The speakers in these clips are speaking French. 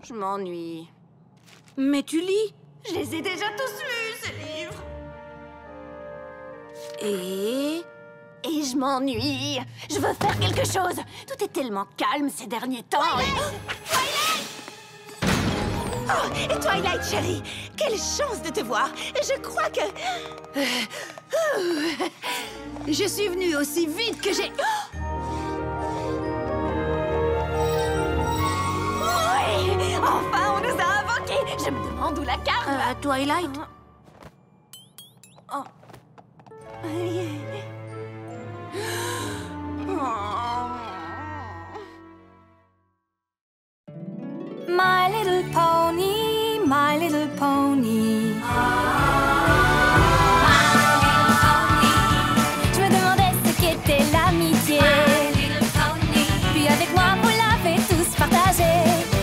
Je m'ennuie. Mais tu lis. Je les ai déjà tous lus, ces livres. Et je m'ennuie. Je veux faire quelque chose. Tout est tellement calme ces derniers temps. Twilight! Oh, et Twilight, chérie, quelle chance de te voir. Je crois que... je suis venue aussi vite que j'ai... Oui! Enfin, on nous a invoqués. Je me demande où la carte... Twilight? Oh. My little pony, my little pony. Je me demandais ce qu'était l'amitié. Puis avec moi, vous l'avez tous partagé.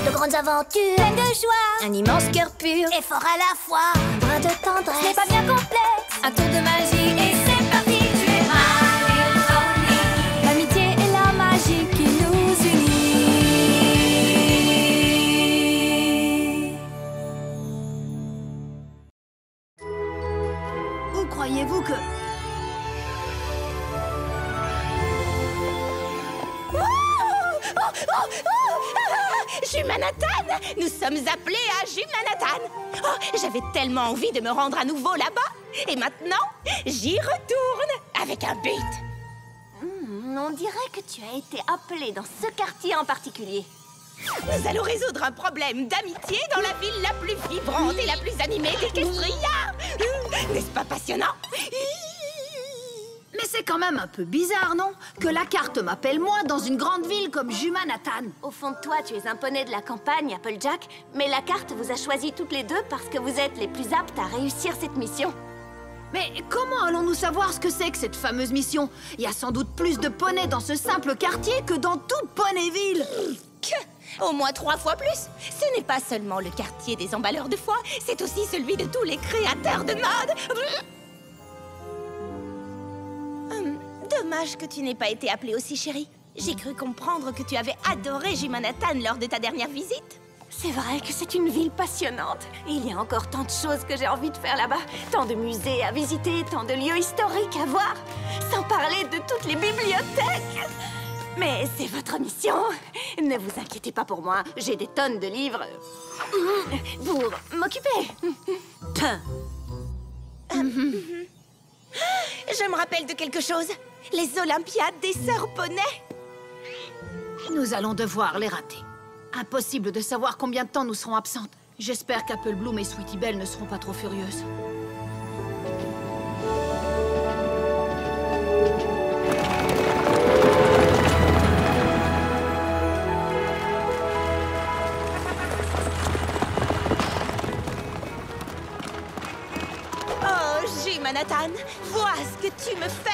De grandes aventures, pleines de joie. Un immense cœur pur et fort à la fois. Un brin de tendresse, ce n'est pas bien complexe. Un tour de magie et c'est parti. Tu es my little pony. L'amitié et la magie qui nous unit. Où croyez-vous que... Jumanathan! Nous sommes appelés à Jumanathan! Oh, j'avais tellement envie de me rendre à nouveau là-bas. Et maintenant, j'y retourne avec un but. On dirait que tu as été appelé dans ce quartier en particulier. Nous allons résoudre un problème d'amitié dans la ville la plus vibrante et la plus animée d'Equestria. N'est-ce pas passionnant? Mais c'est quand même un peu bizarre, non? Que la carte m'appelle moi dans une grande ville comme Jumanathan. Au fond de toi, tu es un poney de la campagne, Applejack, mais la carte vous a choisi toutes les deux parce que vous êtes les plus aptes à réussir cette mission. Mais comment allons-nous savoir ce que c'est que cette fameuse mission? Il y a sans doute plus de poneys dans ce simple quartier que dans toute Poneyville. Au moins 3 fois plus. Ce n'est pas seulement le quartier des emballeurs de foie, c'est aussi celui de tous les créateurs de mode. Dommage que tu n'aies pas été appelée aussi, chérie. J'ai cru comprendre que tu avais adoré Jumanathan lors de ta dernière visite. C'est vrai que c'est une ville passionnante. Il y a encore tant de choses que j'ai envie de faire là-bas. Tant de musées à visiter, tant de lieux historiques à voir. Sans parler de toutes les bibliothèques. Mais c'est votre mission. Ne vous inquiétez pas pour moi. J'ai des tonnes de livres pour m'occuper. Je me rappelle de quelque chose. Les Olympiades des Sœurs Poney. Nous allons devoir les rater. Impossible de savoir combien de temps nous serons absentes. J'espère qu'Apple Bloom et Sweetie Belle ne seront pas trop furieuses. Oh, Jumanathan, vois ce que tu me fais.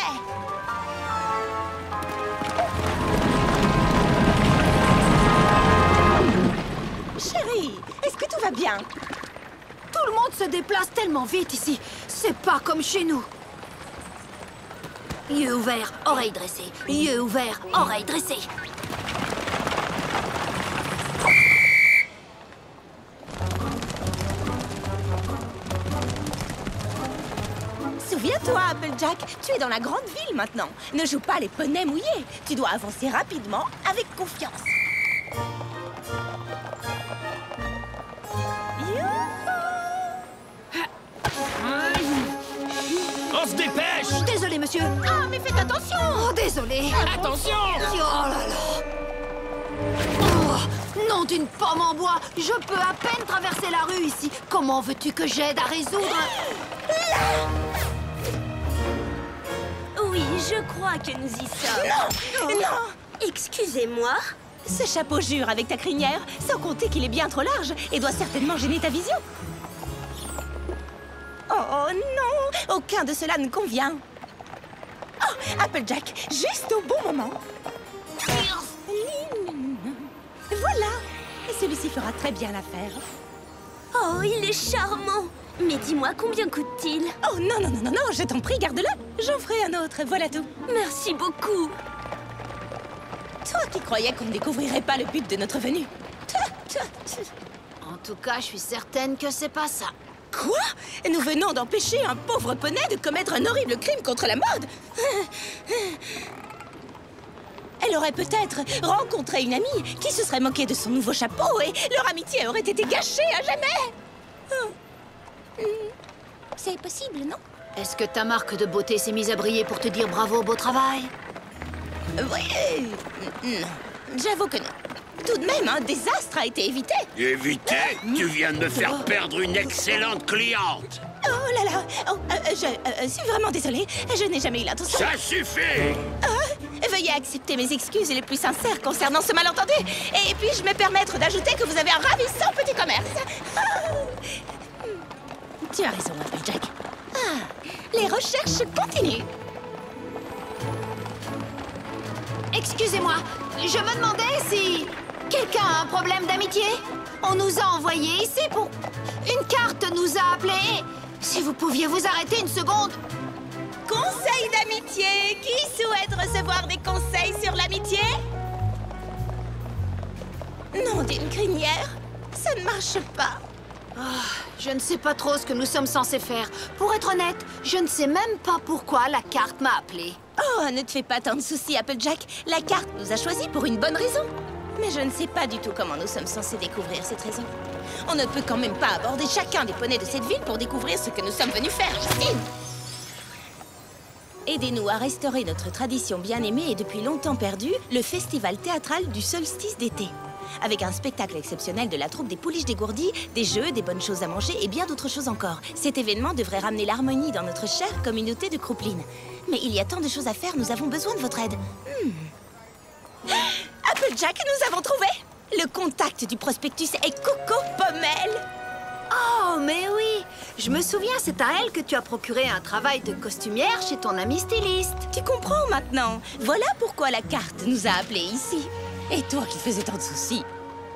Chérie, est-ce que tout va bien? Tout le monde se déplace tellement vite ici. C'est pas comme chez nous. Yeux ouverts, oreilles dressées. Yeux ouverts, oreilles dressées. Souviens-toi, Applejack, tu es dans la grande ville maintenant. Ne joue pas les poneys mouillés. Tu dois avancer rapidement, avec confiance. On se dépêche! Désolé, monsieur. Ah, mais faites attention! Oh, désolé. Attention! Oh là là. Oh, nom d'une pomme en bois. Je peux à peine traverser la rue ici. Comment veux-tu que j'aide à résoudre? Oui, je crois que nous y sommes. Non! Non! Excusez-moi. Ce chapeau jure avec ta crinière, sans compter qu'il est bien trop large et doit certainement gêner ta vision. Oh non! Aucun de cela ne convient. Oh, Applejack, juste au bon moment. Voilà, celui-ci fera très bien l'affaire. Oh, il est charmant. Mais dis-moi, combien coûte-t-il? Oh non, non, non, non, non, je t'en prie, garde-le. J'en ferai un autre, voilà tout. Merci beaucoup. Toi qui croyais qu'on ne découvrirait pas le but de notre venue. En tout cas, je suis certaine que c'est pas ça. Quoi? Nous venons d'empêcher un pauvre poney de commettre un horrible crime contre la mode. Elle aurait peut-être rencontré une amie qui se serait moquée de son nouveau chapeau et leur amitié aurait été gâchée à jamais. C'est possible, non? Est-ce que ta marque de beauté s'est mise à briller pour te dire bravo, beau travail? Oui, non, j'avoue que non. Tout de même, un désastre a été évité. Évité? Tu viens de me faire perdre une excellente cliente. Oh là là, oh, je suis vraiment désolée. Je n'ai jamais eu l'intention. Ça suffit! Veuillez accepter mes excuses les plus sincères concernant ce malentendu. Et puis-je me permettre d'ajouter que vous avez un ravissant petit commerce. Tu as raison, Applejack. Les recherches continuent. Excusez-moi, je me demandais si quelqu'un a un problème d'amitié. On nous a envoyés ici pour... Une carte nous a appelés. Si vous pouviez vous arrêter une seconde. Conseil d'amitié. Qui souhaite recevoir des conseils sur l'amitié? Nom d'une crinière. Ça ne marche pas. Je ne sais pas trop ce que nous sommes censés faire. Pour être honnête, je ne sais même pas pourquoi la carte m'a appelée. Oh, ne te fais pas tant de soucis, Applejack. La carte nous a choisis pour une bonne raison. Mais je ne sais pas du tout comment nous sommes censés découvrir cette raison. On ne peut quand même pas aborder chacun des poneys de cette ville pour découvrir ce que nous sommes venus faire ici. Aidez-nous à restaurer notre tradition bien-aimée et depuis longtemps perdue, le festival théâtral du solstice d'été. Avec un spectacle exceptionnel de la troupe des Pouliches dégourdies, des jeux, des bonnes choses à manger et bien d'autres choses encore. Cet événement devrait ramener l'harmonie dans notre chère communauté de crouplines. Mais il y a tant de choses à faire, nous avons besoin de votre aide. Applejack, nous avons trouvé! Le contact du prospectus est Coco Pommel. Oh, mais oui! Je me souviens, c'est à elle que tu as procuré un travail de costumière chez ton ami styliste. Tu comprends maintenant? Voilà pourquoi la carte nous a appelés ici. Et toi qui faisais tant de soucis.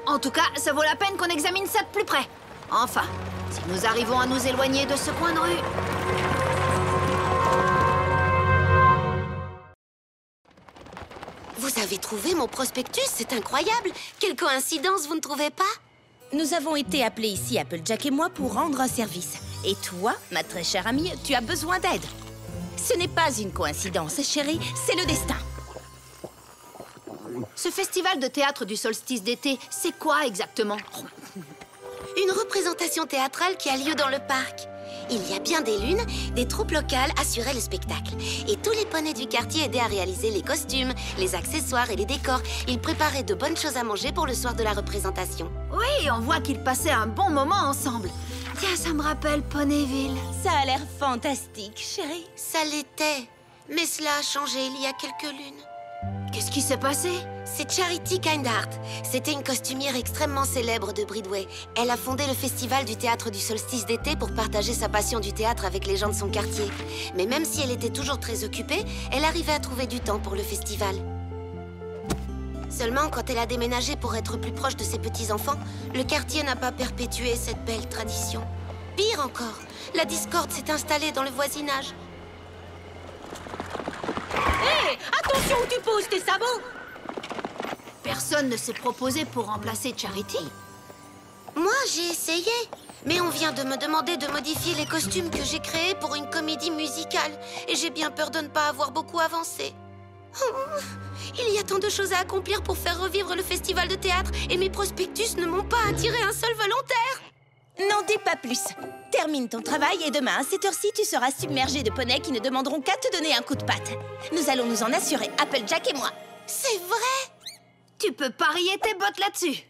En tout cas, ça vaut la peine qu'on examine ça de plus près. Enfin, si nous arrivons à nous éloigner de ce coin de rue... Vous avez trouvé mon prospectus? C'est incroyable. Quelle coïncidence, vous ne trouvez pas? Nous avons été appelés ici, Applejack et moi, pour rendre un service. Et toi, ma très chère amie, tu as besoin d'aide. Ce n'est pas une coïncidence, chérie, c'est le destin. Ce festival de théâtre du solstice d'été, c'est quoi exactement? Une représentation théâtrale qui a lieu dans le parc. Il y a bien des lunes, des troupes locales assuraient le spectacle. Et tous les poneys du quartier aidaient à réaliser les costumes, les accessoires et les décors. Ils préparaient de bonnes choses à manger pour le soir de la représentation. Oui, on voit qu'ils passaient un bon moment ensemble. Tiens, ça me rappelle Ponyville. Ça a l'air fantastique, chérie. Ça l'était. Mais cela a changé il y a quelques lunes. Qu'est-ce qui s'est passé? C'est Charity Kindheart. C'était une costumière extrêmement célèbre de Bridway. Elle a fondé le festival du théâtre du solstice d'été pour partager sa passion du théâtre avec les gens de son quartier. Mais même si elle était toujours très occupée, elle arrivait à trouver du temps pour le festival. Seulement, quand elle a déménagé pour être plus proche de ses petits-enfants, le quartier n'a pas perpétué cette belle tradition. Pire encore, la discorde s'est installée dans le voisinage. Hé, attention où tu poses tes sabots! Personne ne s'est proposé pour remplacer Charity. Moi, j'ai essayé. Mais on vient de me demander de modifier les costumes que j'ai créés pour une comédie musicale. Et j'ai bien peur de ne pas avoir beaucoup avancé. Oh, il y a tant de choses à accomplir pour faire revivre le festival de théâtre. Et mes prospectus ne m'ont pas attiré un seul volontaire. N'en dis pas plus. Termine ton travail et demain, à cette heure-ci, tu seras submergé de poneys qui ne demanderont qu'à te donner un coup de patte. Nous allons nous en assurer, Applejack et moi. C'est vrai? Tu peux parier tes bottes là-dessus.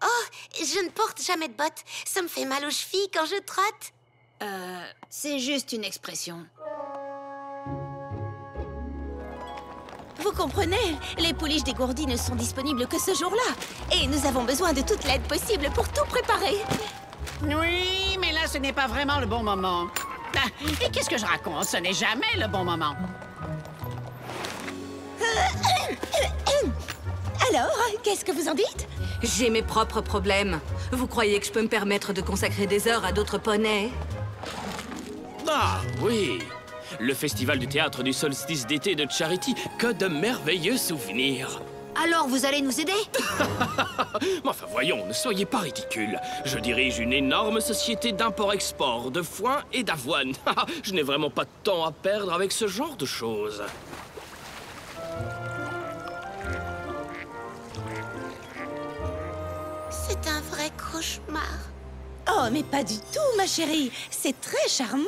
Oh, je ne porte jamais de bottes. Ça me fait mal aux chevilles quand je trotte. C'est juste une expression. Vous comprenez, les Pouliches dégourdies ne sont disponibles que ce jour-là. Et nous avons besoin de toute l'aide possible pour tout préparer. Oui, mais là, ce n'est pas vraiment le bon moment. Ah, et qu'est-ce que je raconte? Ce n'est jamais le bon moment. Alors, qu'est-ce que vous en dites? J'ai mes propres problèmes. Vous croyez que je peux me permettre de consacrer des heures à d'autres poneys? Ah, oui. Le festival du théâtre du solstice d'été de Charity. Que de merveilleux souvenirs. Alors, vous allez nous aider? Mais enfin, voyons, ne soyez pas ridicules. Je dirige une énorme société d'import-export de foin et d'avoine. Je n'ai vraiment pas de temps à perdre avec ce genre de choses. C'est un vrai cauchemar. Oh, mais pas du tout, ma chérie. C'est très charmant.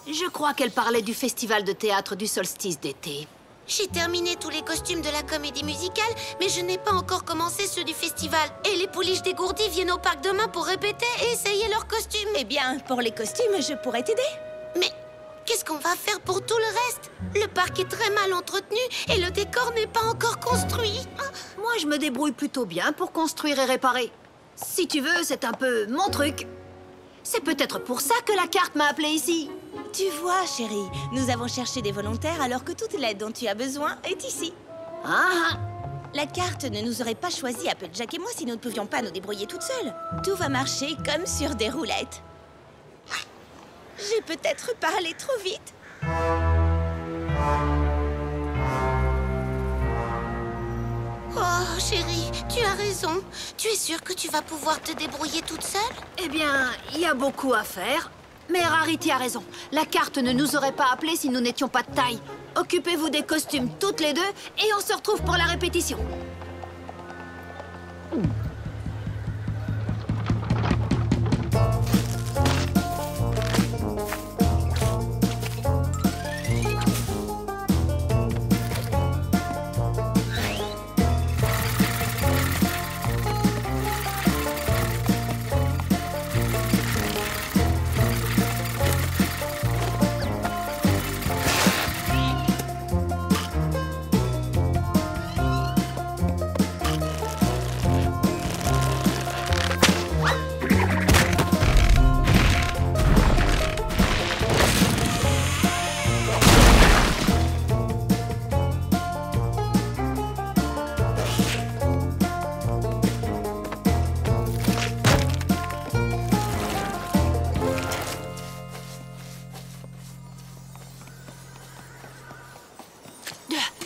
Je crois qu'elle parlait du festival de théâtre du solstice d'été. J'ai terminé tous les costumes de la comédie musicale, mais je n'ai pas encore commencé ceux du festival. Et les pouliches dégourdies viennent au parc demain pour répéter et essayer leurs costumes. Eh bien, pour les costumes, je pourrais t'aider. Mais qu'est-ce qu'on va faire pour tout le reste? Le parc est très mal entretenu et le décor n'est pas encore construit. Moi, je me débrouille plutôt bien pour construire et réparer. Si tu veux, c'est un peu mon truc. C'est peut-être pour ça que la carte m'a appelée ici. Tu vois, chérie, nous avons cherché des volontaires alors que toute l'aide dont tu as besoin est ici. Ah, La carte ne nous aurait pas choisi, Applejack et moi, si nous ne pouvions pas nous débrouiller toutes seules. Tout va marcher comme sur des roulettes. J'ai peut-être parlé trop vite. Oh, chérie, tu as raison. Tu es sûre que tu vas pouvoir te débrouiller toute seule? eh bien, il y a beaucoup à faire. Mais Rarity a raison. La carte ne nous aurait pas appelés si nous n'étions pas de taille. Occupez-vous des costumes toutes les deux et on se retrouve pour la répétition.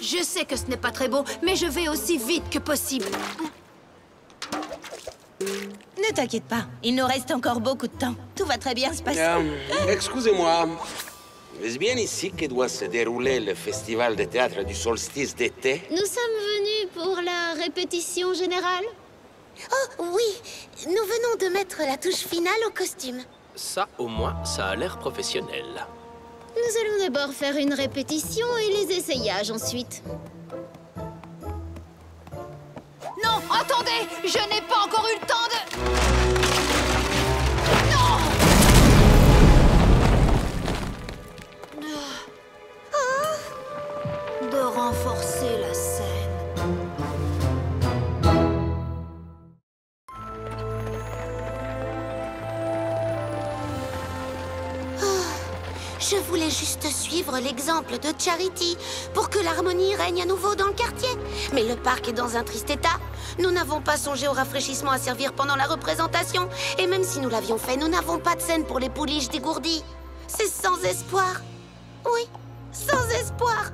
Je sais que ce n'est pas très beau, mais je vais aussi vite que possible. Ne t'inquiète pas, il nous reste encore beaucoup de temps. Tout va très bien se passer. Excusez-moi, est-ce bien ici que doit se dérouler le festival de théâtre du solstice d'été? Nous sommes venus pour la répétition générale. Oh, oui. Nous venons de mettre la touche finale au costume. Ça, au moins, ça a l'air professionnel. Nous allons d'abord faire une répétition et les essayages ensuite. Non, attendez! Je n'ai pas encore eu le temps de... Non! De renforcer la scène. Je voulais juste suivre l'exemple de Charity pour que l'harmonie règne à nouveau dans le quartier. Mais le parc est dans un triste état. Nous n'avons pas songé au rafraîchissement à servir pendant la représentation. Et même si nous l'avions fait, nous n'avons pas de scène pour les pouliches dégourdies. C'est sans espoir. Oui, sans espoir.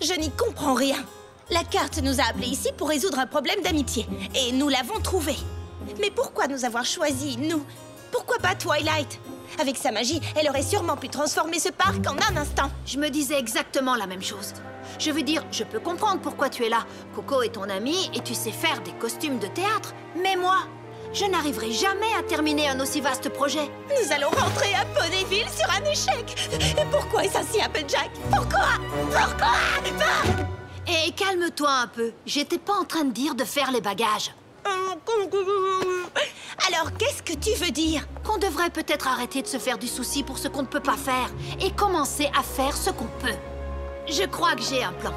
Je n'y comprends rien. La carte nous a appelés ici pour résoudre un problème d'amitié. Et nous l'avons trouvé. Mais pourquoi nous avoir choisis, nous? Pourquoi pas Twilight? Avec sa magie, elle aurait sûrement pu transformer ce parc en un instant. Je me disais exactement la même chose. Je veux dire, je peux comprendre pourquoi tu es là. Coco est ton amie et tu sais faire des costumes de théâtre. Mais moi, je n'arriverai jamais à terminer un aussi vaste projet. Nous allons rentrer à Ponyville sur un échec. Et pourquoi est-ce ainsi, Applejack? Pourquoi? Et calme-toi un peu. J'étais pas en train de dire de faire les bagages. Alors, qu'est-ce que tu veux dire? Qu'on devrait peut-être arrêter de se faire du souci pour ce qu'on ne peut pas faire et commencer à faire ce qu'on peut. Je crois que j'ai un plan.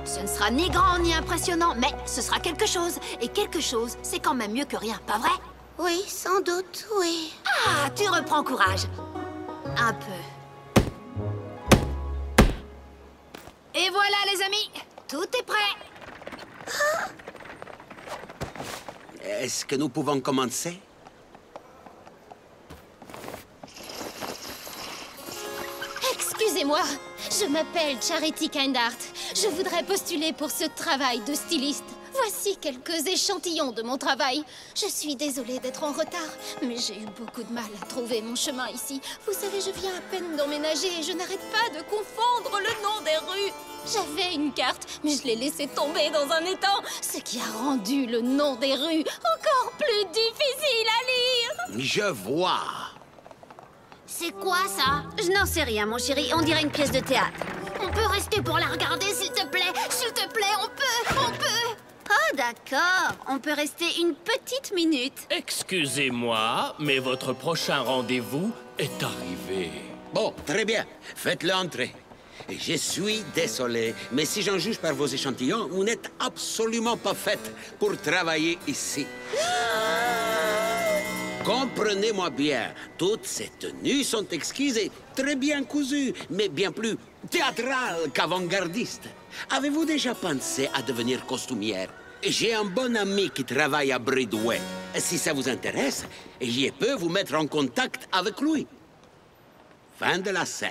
Ce ne sera ni grand ni impressionnant, mais ce sera quelque chose. Et quelque chose, c'est quand même mieux que rien, pas vrai? Oui, sans doute, oui. Ah, tu reprends courage. Un peu. Et voilà, les amis. Tout est prêt. Est-ce que nous pouvons commencer? Excusez-moi, je m'appelle Charity Kindheart. Je voudrais postuler pour ce travail de styliste. Voici quelques échantillons de mon travail. Je suis désolée d'être en retard, mais j'ai eu beaucoup de mal à trouver mon chemin ici. Vous savez, je viens à peine d'emménager et je n'arrête pas de confondre le nom des rues. J'avais une carte, mais je l'ai laissée tomber dans un étang, ce qui a rendu le nom des rues encore plus difficile à lire. Je vois. C'est quoi ça? Je n'en sais rien, mon chéri. On dirait une pièce de théâtre. On peut rester pour la regarder, s'il te plaît? S'il te plaît, on peut. Oh, d'accord. On peut rester une petite minute. Excusez-moi, mais votre prochain rendez-vous est arrivé. Bon, très bien. Faites-le entrer. Je suis désolé, mais si j'en juge par vos échantillons, vous n'êtes absolument pas faite pour travailler ici. Comprenez-moi bien, toutes ces tenues sont exquises et très bien cousues, mais bien plus théâtrales qu'avant-gardistes. Avez-vous déjà pensé à devenir costumière? J'ai un bon ami qui travaille à Bridway. Si ça vous intéresse, je peux vous mettre en contact avec lui. Fin de la scène.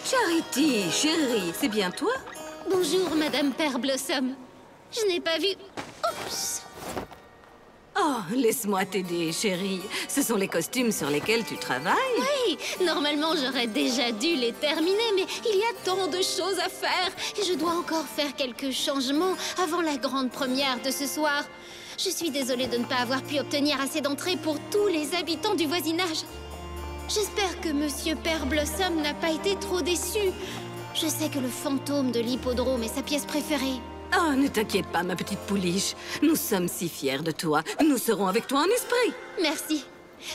Charity, chérie, c'est bien toi? Bonjour, Madame Pearblossom. Je n'ai pas vu... Oups! Oh, laisse-moi t'aider, chérie. Ce sont les costumes sur lesquels tu travailles? Oui, normalement j'aurais déjà dû les terminer, mais il y a tant de choses à faire et je dois encore faire quelques changements avant la grande première de ce soir. Je suis désolée de ne pas avoir pu obtenir assez d'entrées pour tous les habitants du voisinage. J'espère que Monsieur Pearblossom n'a pas été trop déçu. Je sais que le fantôme de l'hippodrome est sa pièce préférée. Oh, ne t'inquiète pas, ma petite pouliche. Nous sommes si fiers de toi. Nous serons avec toi en esprit. Merci.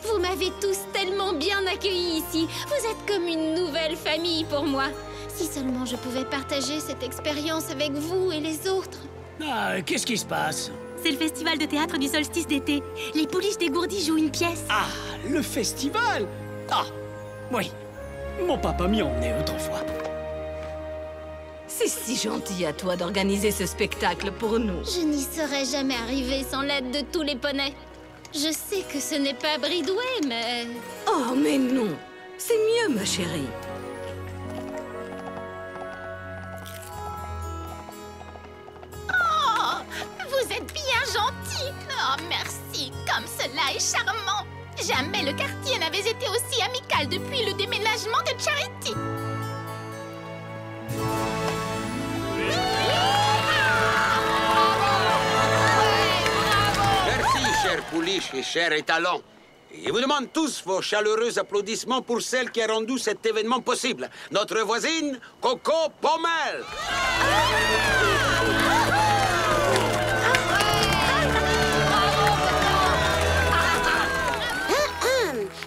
Vous m'avez tous tellement bien accueilli ici. Vous êtes comme une nouvelle famille pour moi. Si seulement je pouvais partager cette expérience avec vous et les autres. Ah, qu'est-ce qui se passe? C'est le festival de théâtre du solstice d'été. Les pouliches dégourdies jouent une pièce. Ah, le festival? Ah, oui. Mon papa m'y emmenait autrefois. C'est si gentil à toi d'organiser ce spectacle pour nous. Je n'y serais jamais arrivée sans l'aide de tous les poneys. Je sais que ce n'est pas Bridway, mais... Oh, mais non. C'est mieux, ma chérie. Oh, vous êtes bien gentil. Oh, merci. Comme cela est charmant. Jamais le quartier n'avait été aussi amical depuis le déménagement de Charity. Chers pouliches et chers étalons, je vous demande tous vos chaleureux applaudissements pour celle qui a rendu cet événement possible, notre voisine Coco Pommel.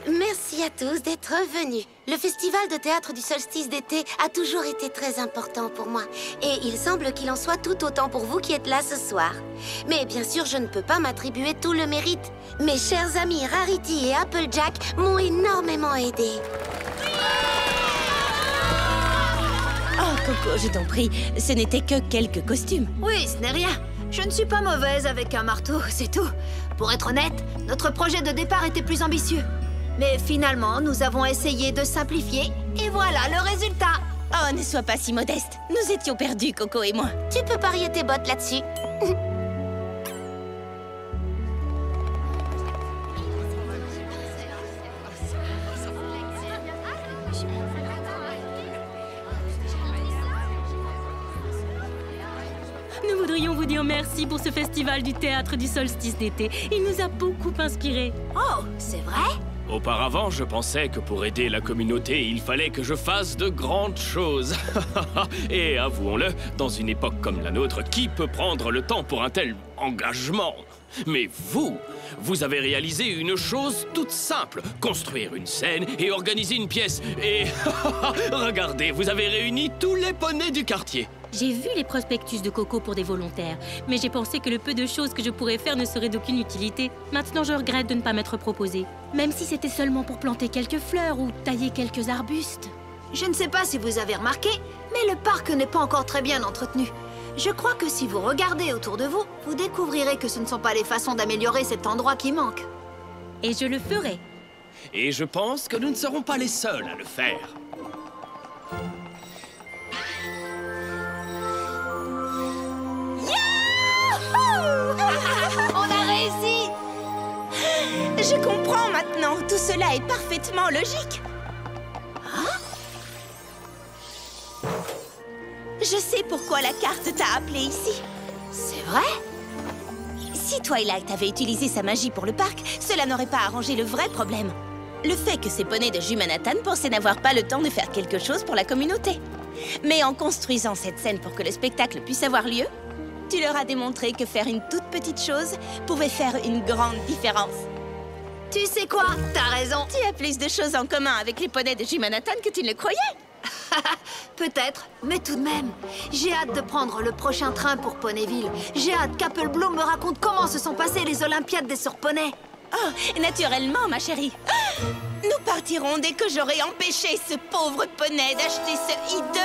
Merci à tous d'être venus. Le festival de théâtre du solstice d'été a toujours été très important pour moi. Et il semble qu'il en soit tout autant pour vous qui êtes là ce soir. Mais bien sûr, je ne peux pas m'attribuer tout le mérite. Mes chers amis Rarity et Applejack m'ont énormément aidé. Oh, Coco, je t'en prie, ce n'était que quelques costumes. Oui, ce n'est rien. Je ne suis pas mauvaise avec un marteau, c'est tout. Pour être honnête, notre projet de départ était plus ambitieux. Mais finalement, nous avons essayé de simplifier, et voilà le résultat. Oh, ne sois pas si modeste. Nous étions perdus, Coco et moi. Tu peux parier tes bottes là-dessus. Nous voudrions vous dire merci pour ce festival du théâtre du solstice d'été. Il nous a beaucoup inspirés. Oh, c'est vrai? Auparavant, je pensais que pour aider la communauté, il fallait que je fasse de grandes choses. Et avouons-le, dans une époque comme la nôtre, qui peut prendre le temps pour un tel engagement? Mais vous avez réalisé une chose toute simple. Construire une scène et organiser une pièce. Et regardez, vous avez réuni tous les poneys du quartier. J'ai vu les prospectus de Coco pour des volontaires, mais j'ai pensé que le peu de choses que je pourrais faire ne serait d'aucune utilité. Maintenant, je regrette de ne pas m'être proposé. Même si c'était seulement pour planter quelques fleurs ou tailler quelques arbustes. Je ne sais pas si vous avez remarqué, mais le parc n'est pas encore très bien entretenu. Je crois que si vous regardez autour de vous, vous découvrirez que ce ne sont pas les façons d'améliorer cet endroit qui manquent. Et je le ferai. Et je pense que nous ne serons pas les seuls à le faire. On a réussi! Je comprends maintenant. Tout cela est parfaitement logique. Je sais pourquoi la carte t'a appelé ici. C'est vrai? Si Twilight avait utilisé sa magie pour le parc, cela n'aurait pas arrangé le vrai problème. Le fait que ces poneys de Jumanathan pensaient n'avoir pas le temps de faire quelque chose pour la communauté. Mais en construisant cette scène pour que le spectacle puisse avoir lieu, tu leur as démontré que faire une toute petite chose pouvait faire une grande différence. Tu sais quoi? T'as raison. Tu as plus de choses en commun avec les poneys de Jumanathan que tu ne le croyais. Peut-être, mais tout de même. J'ai hâte de prendre le prochain train pour Ponyville. J'ai hâte qu'Apple Bloom me raconte comment se sont passées les Olympiades des surponeys. Oh, naturellement, ma chérie. Nous partirons dès que j'aurai empêché ce pauvre poney d'acheter ce hideux